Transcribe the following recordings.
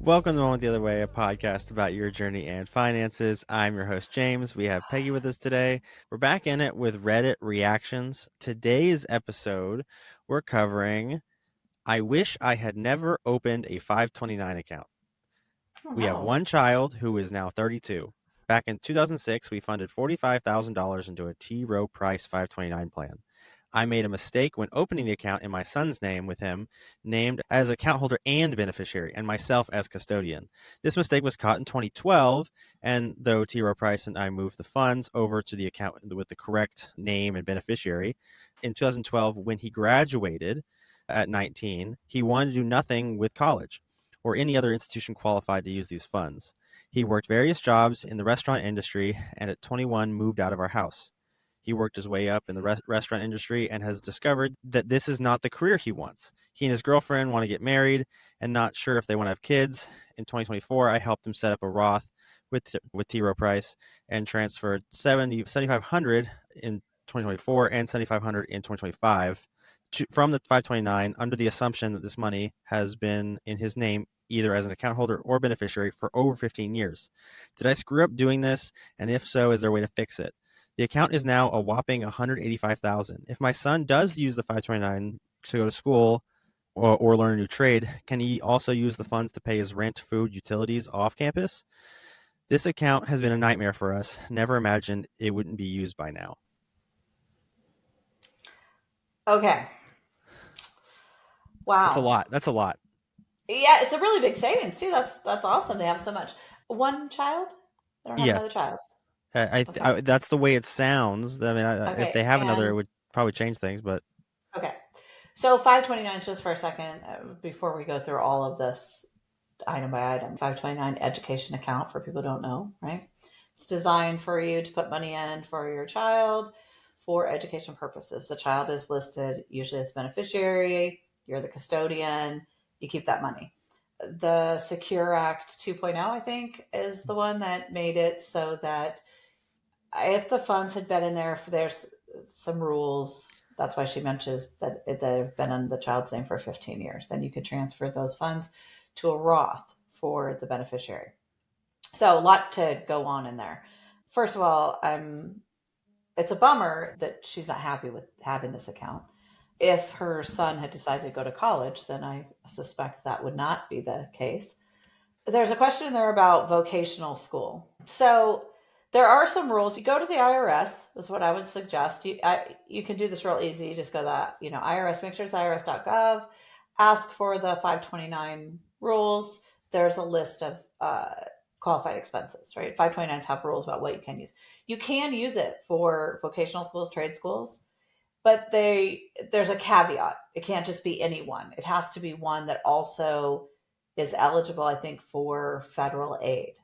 Welcome to One with the Other Way, a podcast about your journey and finances. I'm your host, James. We have Peggy with us today. We're back in it with Reddit reactions. Today's episode, we're covering I wish I had never opened a 529 account. Oh, We have no. one child who is now 32. Back in 2006, we funded $45,000 into a T. Rowe Price 529 plan. I made a mistake when opening the account in my son's name with him named as account holder and beneficiary, and myself as custodian. This mistake was caught in 2012, and though T. Rowe Price and I moved the funds over to the account with the correct name and beneficiary, in 2012, when he graduated at 19, he wanted to do nothing with college or any other institution qualified to use these funds. He worked various jobs in the restaurant industry and at 21 moved out of our house. He worked his way up in the restaurant industry and has discovered that this is not the career he wants. He and his girlfriend want to get married and not sure if they want to have kids. In 2024, I helped him set up a Roth with T. Rowe Price and transferred $7,500 in 2024 and $7,500 in 2025 from the 529 under the assumption that this money has been in his name either as an account holder or beneficiary for over 15 years. Did I screw up doing this? And if so, is there a way to fix it? The account is now a whopping $185,000. If my son does use the 529 to go to school or learn a new trade, can he also use the funds to pay his rent, food, utilities off campus? This account has been a nightmare for us. Never imagined it wouldn't be used by now. Okay. Wow. That's a lot. Yeah, it's a really big savings too. That's awesome to have so much. One child? They don't have Yeah. another child. That's the way it sounds. I mean, if they have another, it would probably change things. But okay, so 529, just for a second, before we go through all of this item by item. 529 education account, for people who don't know, right? It's designed for you to put money in for your child for education purposes. The child is listed usually as beneficiary. You're the custodian. You keep that money. The Secure Act 2.0, I think, is the one that made it so that if the funds had been in there, there's some rules. That's why she mentions that they've been in the child's name for 15 years. Then you could transfer those funds to a Roth for the beneficiary. So a lot to go on in there. First of all, it's a bummer that she's not happy with having this account. If her son had decided to go to college, then I suspect that would not be the case. There's a question in there about vocational school. So there are some rules. You go to the IRS, is what I would suggest. You can do this real easy. You just go to IRS, make sure it's irs.gov, ask for the 529 rules. There's a list of qualified expenses, right? 529s have rules about what you can use. You can use it for vocational schools, trade schools, but there's a caveat. It can't just be any one. It has to be one that also is eligible, I think, for federal aid.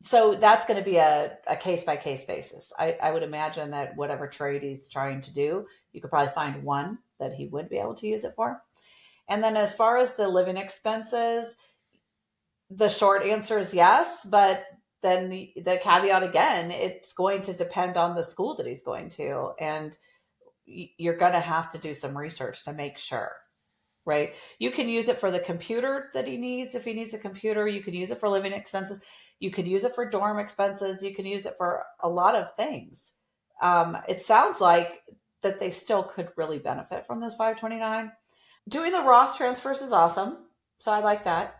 So that's going to be a case-by-case basis. I would imagine that whatever trade he's trying to do, you could probably find one that he would be able to use it for. And then as far as the living expenses, the short answer is yes, but then the caveat again, it's going to depend on the school that he's going to. And you're going to have to do some research to make sure, right? You can use it for the computer that he needs. If he needs a computer, you can use it for living expenses. You could use it for dorm expenses. You can use it for a lot of things. It sounds like that they still could really benefit from this 529. Doing the Roth transfers is awesome. So I like that.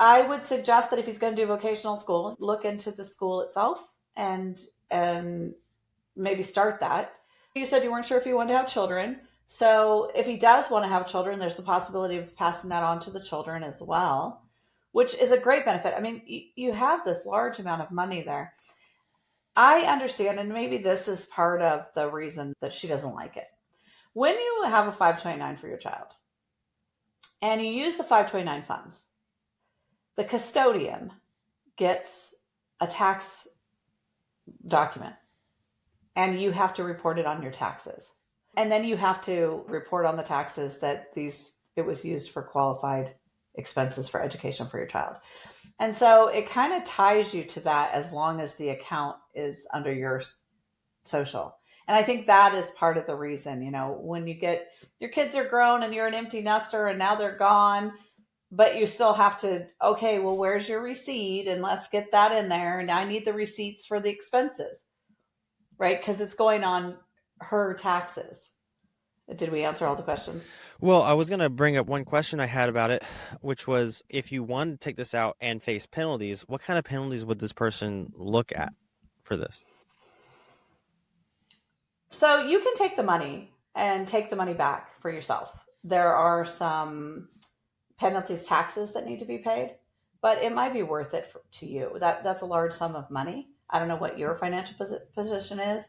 I would suggest that if he's going to do vocational school, look into the school itself and maybe start that. You said you weren't sure if you wanted to have children. So if he does want to have children, there's the possibility of passing that on to the children as well, which is a great benefit. I mean, you have this large amount of money there. I understand, and maybe this is part of the reason that she doesn't like it. When you have a 529 for your child and you use the 529 funds, the custodian gets a tax document and you have to report it on your taxes. And then you have to report on the taxes that it was used for qualified expenses for education for your child. And so it kind of ties you to that as long as the account is under your social. And I think that is part of the reason, when you get your kids are grown and you're an empty nester and now they're gone, but you still have to, okay, well, where's your receipt? And let's get that in there. And I need the receipts for the expenses, right? Because it's going on her taxes. Did we answer all the questions? Well, I was going to bring up one question I had about it, which was if you wanted to take this out and face penalties, what kind of penalties would this person look at for this? So you can take the money and take the money back for yourself. There are some penalties, taxes that need to be paid, but it might be worth it to you. That's a large sum of money. I don't know what your financial position is,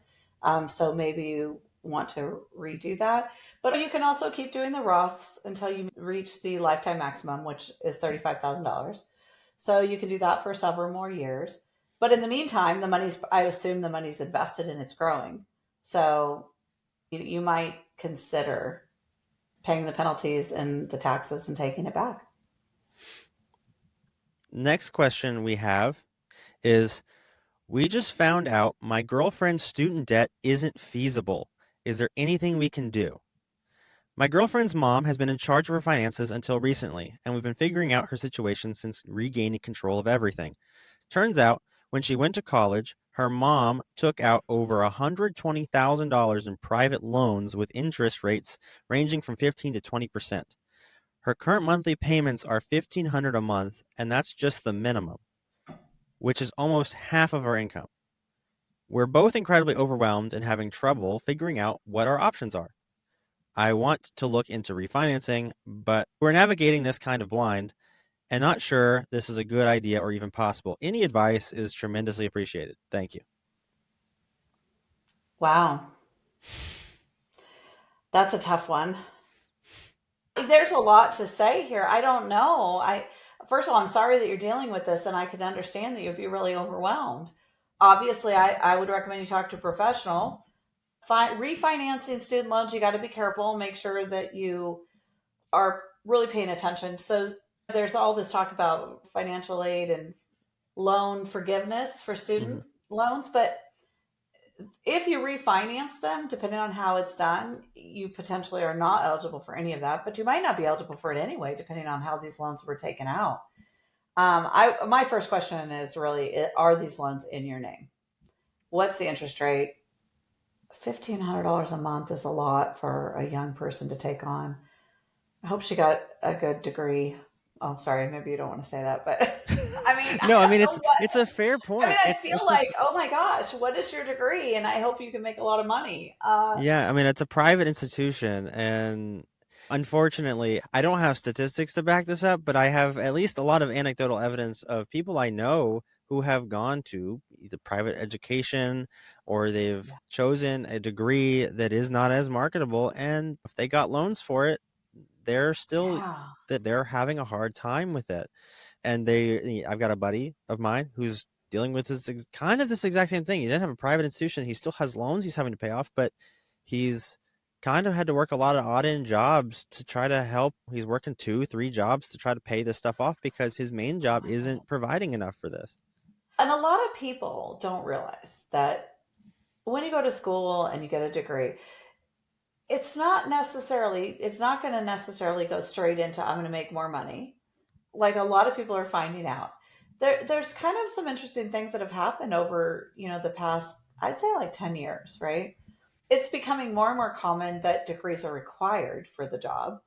so maybe you want to redo that. But you can also keep doing the Roths until you reach the lifetime maximum, which is $35,000. So you can do that for several more years. But in the meantime, the money's, I assume the money's invested and it's growing. So you might consider paying the penalties and the taxes and taking it back. Next question we have is we just found out my girlfriend's student debt isn't feasible. Is there anything we can do? My girlfriend's mom has been in charge of her finances until recently, and we've been figuring out her situation since regaining control of everything. Turns out, when she went to college, her mom took out over $120,000 in private loans with interest rates ranging from 15 to 20%. Her current monthly payments are $1,500 a month, and that's just the minimum, which is almost half of our income. We're both incredibly overwhelmed and having trouble figuring out what our options are. I want to look into refinancing, but we're navigating this kind of blind and not sure this is a good idea or even possible. Any advice is tremendously appreciated. Thank you. Wow, that's a tough one. There's a lot to say here. I don't know. I First of all, I'm sorry that you're dealing with this, and I could understand that you'd be really overwhelmed. Obviously, I would recommend you talk to a professional. Refinancing student loans, you got to be careful. Make sure that you are really paying attention. So there's all this talk about financial aid and loan forgiveness for Mhm. student loans, but if you refinance them, depending on how it's done, you potentially are not eligible for any of that, but you might not be eligible for it anyway, depending on how these loans were taken out. My first question is really: are these loans in your name? What's the interest rate? $1,500 a month is a lot for a young person to take on. I hope she got a good degree. Oh, sorry, maybe you don't want to say that, but I mean, I No, I mean don't know what. it's a fair I mean, point. I feel like, oh my gosh, what is your degree? And I hope you can make a lot of money. Yeah, I mean it's a private institution, and unfortunately, I don't have statistics to back this up, but I have at least a lot of anecdotal evidence of people I know who have gone to either private education or they've Yeah. chosen a degree that is not as marketable, and if they got loans for it, they're still Yeah. that they're having a hard time with it. And I've got a buddy of mine who's dealing with kind of this exact same thing. He didn't have a private institution. He still has loans he's having to pay off, but he's kind of had to work a lot of odd end jobs to try to help. He's working 2, 3 jobs to try to pay this stuff off because his main Oh job my isn't goodness. providing enough for this. And a lot of people don't realize that when you go to school and you get a degree, it's not going to necessarily go straight into, I'm going to make more money. Like a lot of people are finding out. There's kind of some interesting things that have happened over, the past, I'd say like 10 years, right? It's becoming more and more common that degrees are required for the job,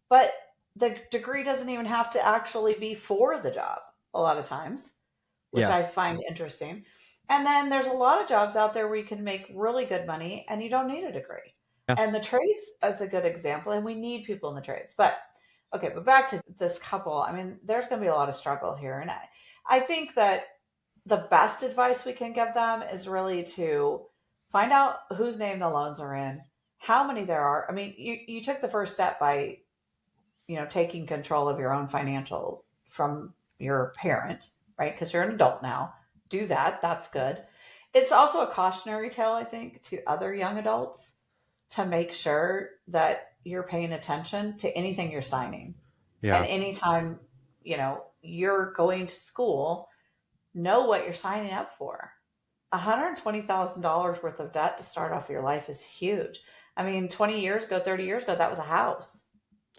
but the degree doesn't even have to actually be for the job a lot of times, which Yeah. I find interesting. And then there's a lot of jobs out there where you can make really good money and you don't need a degree. Yeah. And the trades is a good example, and we need people in the trades. But okay, but back to this couple. I mean, there's going to be a lot of struggle here. And I think that the best advice we can give them is really to find out whose name the loans are in, how many there are. I mean, you took the first step by, taking control of your own financial from your parent, right? Because you're an adult now. Do that. That's good. It's also a cautionary tale, I think, to other young adults to make sure that you're paying attention to anything you're signing. And Yeah. anytime, you're going to school, know what you're signing up for. $120,000 worth of debt to start off your life is huge. I mean, 20 years ago, 30 years ago, that was a house.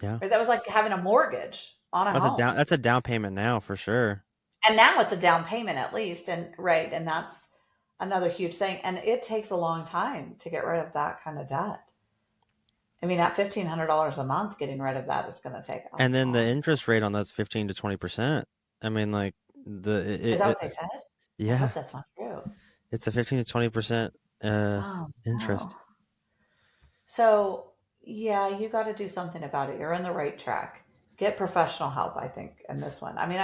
Yeah. Right? That was like having a mortgage on a That's a home. down payment now for sure. And now it's a down payment at least. And right. And that's another huge thing. And it takes a long time to get rid of that kind of debt. I mean, at $1,500 a month, getting rid of that is going to take a And then the long time. interest rate on that's 15 to 20%. I mean, like Is that what they said? I yeah, hope that's not true. it's a 15 to 20% Oh, interest. no. So, yeah, you got to do something about it. You're in the right track. Get professional help, I think, in this one. I mean,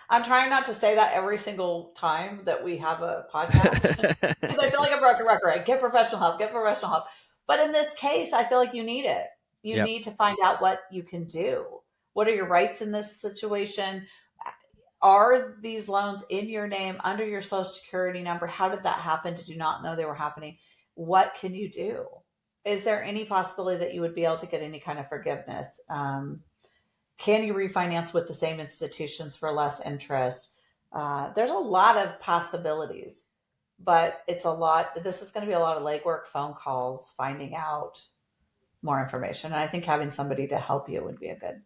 I'm trying not to say that every single time that we have a podcast because I feel like a broken record. Right? Get professional help, get professional help. But in this case, I feel like you need it. You Yep. need to find out what you can do. What are your rights in this situation? Are these loans in your name under your social security number? How did that happen? Did you not know they were happening? What can you do? Is there any possibility that you would be able to get any kind of forgiveness? Can you refinance with the same institutions for less interest? There's a lot of possibilities, but it's a lot. This is going to be a lot of legwork, phone calls, finding out more information. And I think having somebody to help you would be a good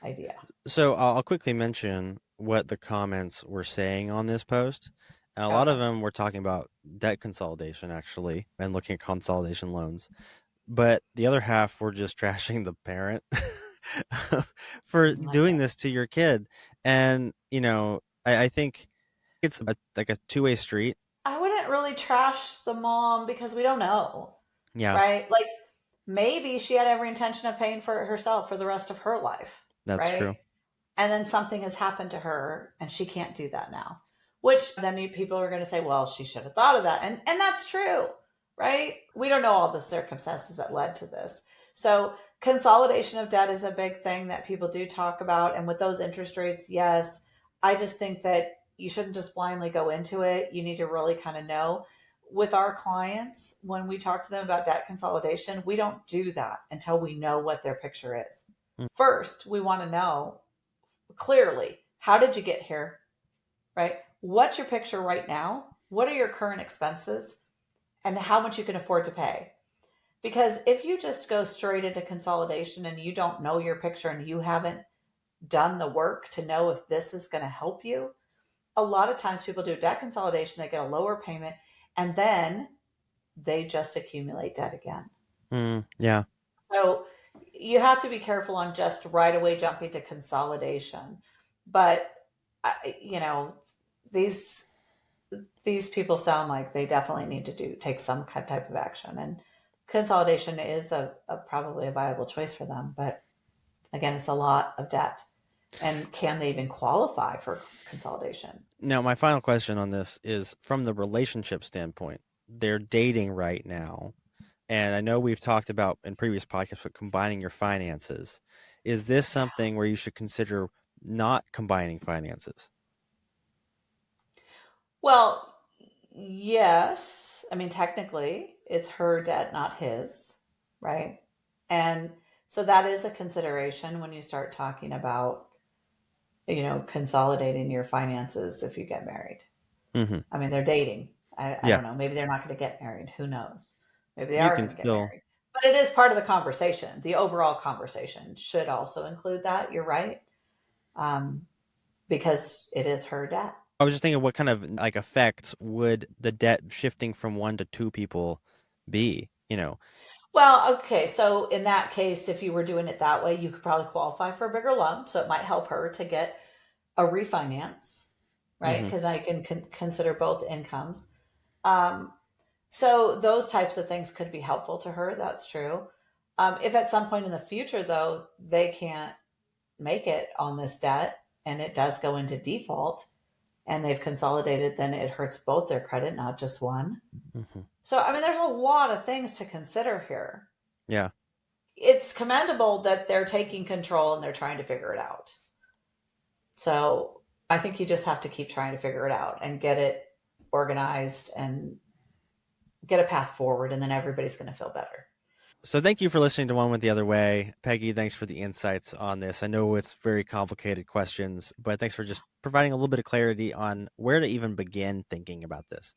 idea. So I'll quickly mention what the comments were saying on this post. And a lot of Okay. them were talking about debt consolidation, actually, and looking at consolidation loans. But the other half were just trashing the parent for doing Okay. this to your kid. And, I think it's like a two-way street. I wouldn't really trash the mom because we don't know, Yeah, right? Like maybe she had every intention of paying for it herself for the rest of her life, that's right? true. And then something has happened to her and she can't do that now. Which then people are going to say, well, she should have thought of that. And that's true, right? We don't know all the circumstances that led to this. So consolidation of debt is a big thing that people do talk about. And with those interest rates, yes, I just think that you shouldn't just blindly go into it. You need to really kind of know. With our clients, when we talk to them about debt consolidation, we don't do that until we know what their picture is. Mm. First, we want to know clearly, how did you get here, right? What's your picture right now? What are your current expenses and how much you can afford to pay? Because if you just go straight into consolidation and you don't know your picture and you haven't done the work to know if this is going to help you, a lot of times people do debt consolidation, they get a lower payment, and then they just accumulate debt again. Yeah. So you have to be careful on just right away jumping to consolidation. But you know, these these people sound like they definitely need to take some type of action, and consolidation is a probably a viable choice for them. But again, it's a lot of debt, and can they even qualify for consolidation? Now, my final question on this is from the relationship standpoint. They're dating right now. And I know we've talked about in previous podcasts, but combining your finances. Is this something where you should consider not combining finances? Well, yes. I mean, technically, it's her debt, not his, right? And so that is a consideration when you start talking about, consolidating your finances if you get married. Hmm. I mean, they're dating. I Yeah, don't know. Maybe they're not going to get married. Who knows? Maybe they you are can going to get still. married. But it is part of the conversation. The overall conversation should also include that. You're right. Um, because it is her debt. I was just thinking, what kind of like effects would the debt shifting from one to two people be? Well, okay. So in that case, if you were doing it that way, you could probably qualify for a bigger loan. So it might help her to get a refinance, right? Hmm. Because I can consider both incomes. Um, so those types of things could be helpful to her. That's true. If at some point in the future, though, they can't make it on this debt and it does go into default and they've consolidated, then it hurts both their credit, not just one. Hmm. So, I mean, there's a lot of things to consider here. Yeah. It's commendable that they're taking control and they're trying to figure it out. So, I think you just have to keep trying to figure it out and get it organized and get a path forward, and then everybody's going to feel better. So thank you for listening to One Went the Other Way. Peggy, thanks for the insights on this. I know it's very complicated questions, but thanks for just providing a little bit of clarity on where to even begin thinking about this.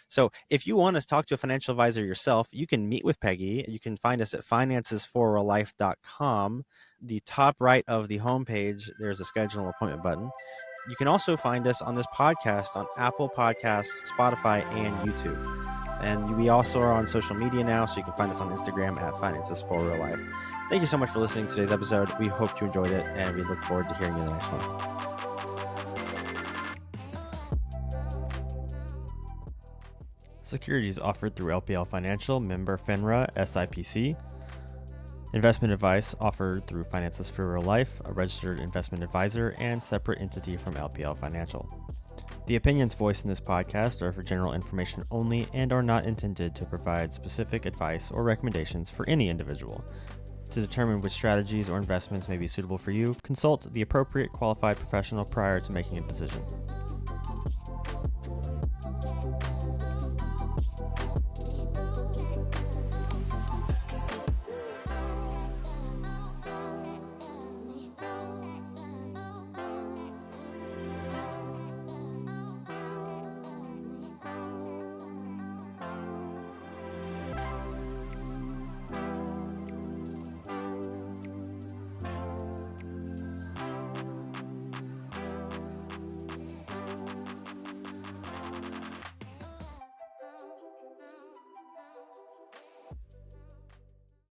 So if you want to talk to a financial advisor yourself, you can meet with Peggy. You can find us at financesforreallife.com. The top right of the homepage, there's a schedule an appointment button. You can also find us on this podcast on Apple Podcasts, Spotify, and YouTube. And we also are on social media now, so you can find us on Instagram at Finances for Real Life. Thank you so much for listening to today's episode. We hope you enjoyed it, and we look forward to hearing you in the next one. Securities offered through LPL Financial, member FINRA, SIPC. Investment advice offered through Finances for Real Life, a registered investment advisor and separate entity from LPL Financial. The opinions voiced in this podcast are for general information only and are not intended to provide specific advice or recommendations for any individual. To determine which strategies or investments may be suitable for you, consult the appropriate qualified professional prior to making a decision.